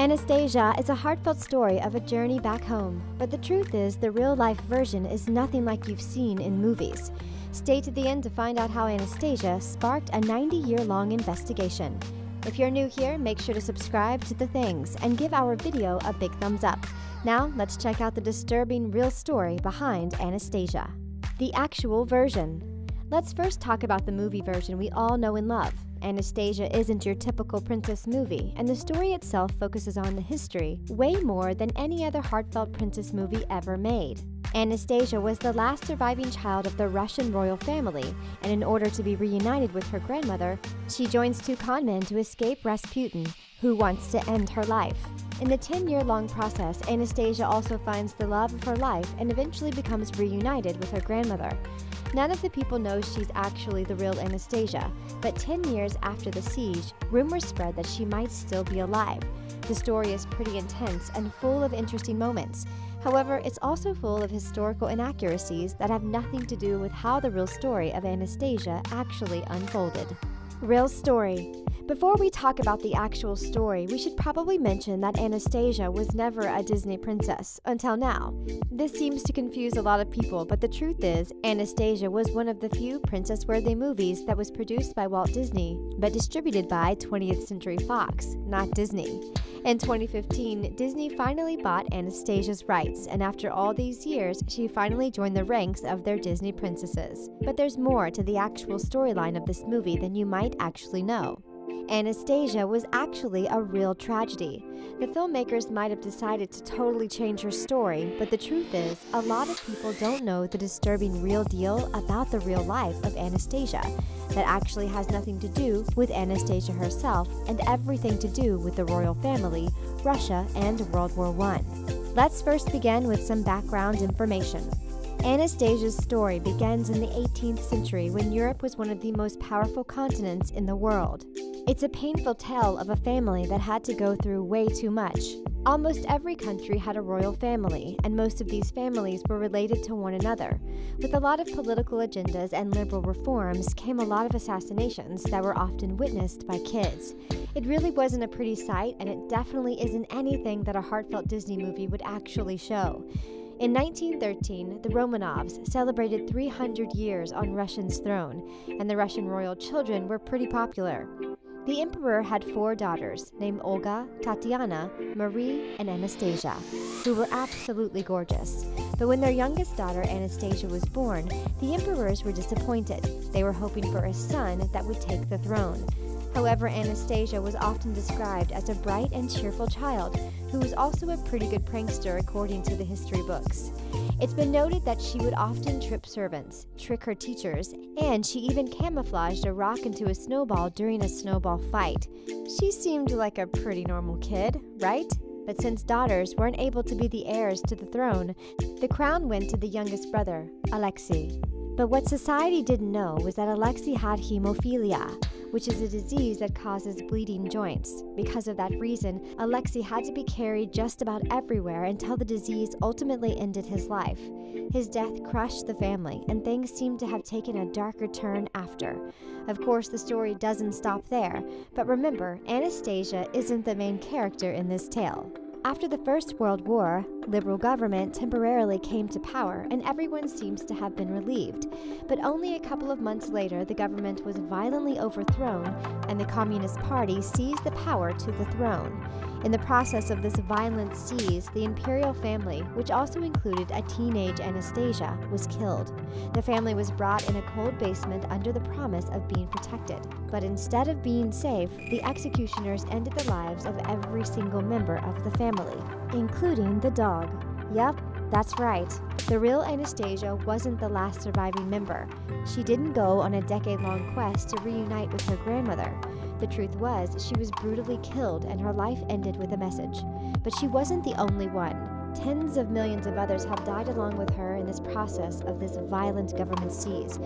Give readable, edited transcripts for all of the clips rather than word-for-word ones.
Anastasia is a heartfelt story of a journey back home, but the truth is the real-life version is nothing like you've seen in movies. Stay to the end to find out how Anastasia sparked a 90-year-long investigation. If you're new here, make sure to subscribe to The Things and give our video a big thumbs up. Now, let's check out the disturbing real story behind Anastasia. The actual version. Let's first talk about the movie version we all know and love. Anastasia isn't your typical princess movie, and the story itself focuses on the history way more than any other heartfelt princess movie ever made. Anastasia was the last surviving child of the Russian royal family, and in order to be reunited with her grandmother, she joins two conmen to escape Rasputin, who wants to end her life. In the 10-year-long process, Anastasia also finds the love of her life and eventually becomes reunited with her grandmother. None of the people know she's actually the real Anastasia, but 10 years after the siege, rumors spread that she might still be alive. The story is pretty intense and full of interesting moments. However, it's also full of historical inaccuracies that have nothing to do with how the real story of Anastasia actually unfolded. Real story. Before we talk about the actual story, we should probably mention that Anastasia was never a Disney princess, until now. This seems to confuse a lot of people, but the truth is, Anastasia was one of the few princess-worthy movies that was produced by Walt Disney, but distributed by 20th Century Fox, not Disney. In 2015, Disney finally bought Anastasia's rights, and after all these years, she finally joined the ranks of their Disney princesses. But there's more to the actual storyline of this movie than you might actually know. Anastasia was actually a real tragedy. The filmmakers might have decided to totally change her story, but the truth is, a lot of people don't know the disturbing real deal about the real life of Anastasia that actually has nothing to do with Anastasia herself and everything to do with the royal family, Russia, and World War I. Let's first begin with some background information. Anastasia's story begins in the 18th century when Europe was one of the most powerful continents in the world. It's a painful tale of a family that had to go through way too much. Almost every country had a royal family, and most of these families were related to one another. With a lot of political agendas and liberal reforms came a lot of assassinations that were often witnessed by kids. It really wasn't a pretty sight, and it definitely isn't anything that a heartfelt Disney movie would actually show. In 1913, the Romanovs celebrated 300 years on Russia's throne, and the Russian royal children were pretty popular. The emperor had 4 daughters, named Olga, Tatiana, Marie, and Anastasia, who were absolutely gorgeous. But when their youngest daughter, Anastasia, was born, the emperors were disappointed. They were hoping for a son that would take the throne. However, Anastasia was often described as a bright and cheerful child, who was also a pretty good prankster according to the history books. It's been noted that she would often trip servants, trick her teachers, and she even camouflaged a rock into a snowball during a snowball fight. She seemed like a pretty normal kid, right? But since daughters weren't able to be the heirs to the throne, the crown went to the youngest brother, Alexei. But what society didn't know was that Alexei had hemophilia, which is a disease that causes bleeding joints. Because of that reason, Alexei had to be carried just about everywhere until the disease ultimately ended his life. His death crushed the family, and things seemed to have taken a darker turn after. Of course, the story doesn't stop there, but remember, Anastasia isn't the main character in this tale. After the First World War, liberal government temporarily came to power and everyone seems to have been relieved. But only a couple of months later, the government was violently overthrown and the Communist Party seized the power to the throne. In the process of this violent seize, the imperial family, which also included a teenage Anastasia, was killed. The family was brought in a cold basement under the promise of being protected. But instead of being safe, the executioners ended the lives of every single member of the family, including the dog. Yep, that's right. The real Anastasia wasn't the last surviving member. She didn't go on a decade-long quest to reunite with her grandmother. The truth was, she was brutally killed and her life ended with a message. But she wasn't the only one. Tens of millions of others have died along with her in this process of this violent government seize,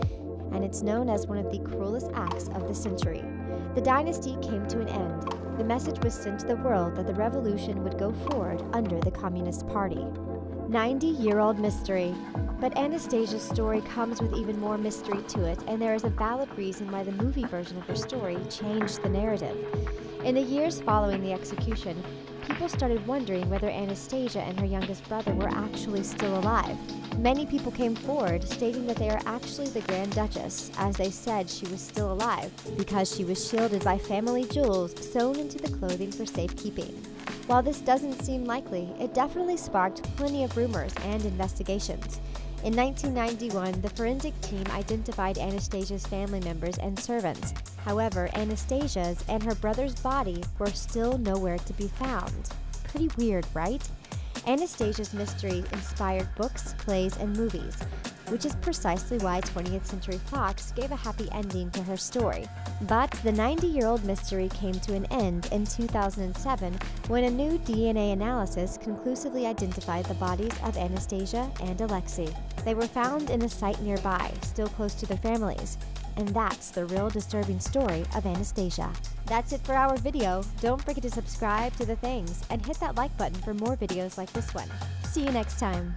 and it's known as one of the cruelest acts of the century. The dynasty came to an end. The message was sent to the world that the revolution would go forward under the Communist Party. 90-year-old mystery. But Anastasia's story comes with even more mystery to it, and there is a valid reason why the movie version of her story changed the narrative. In the years following the execution, people started wondering whether Anastasia and her youngest brother were actually still alive. Many people came forward stating that they are actually the Grand Duchess, as they said she was still alive because she was shielded by family jewels sewn into the clothing for safekeeping. While this doesn't seem likely, it definitely sparked plenty of rumors and investigations. In 1991, the forensic team identified Anastasia's family members and servants. However, Anastasia's and her brother's body were still nowhere to be found. Pretty weird, right? Anastasia's mystery inspired books, plays, and movies, which is precisely why 20th Century Fox gave a happy ending to her story. But the 90-year-old mystery came to an end in 2007 when a new DNA analysis conclusively identified the bodies of Anastasia and Alexei. They were found in a site nearby, still close to their families. And that's the real disturbing story of Anastasia. That's it for our video. Don't forget to subscribe to The Things and hit that like button for more videos like this one. See you next time.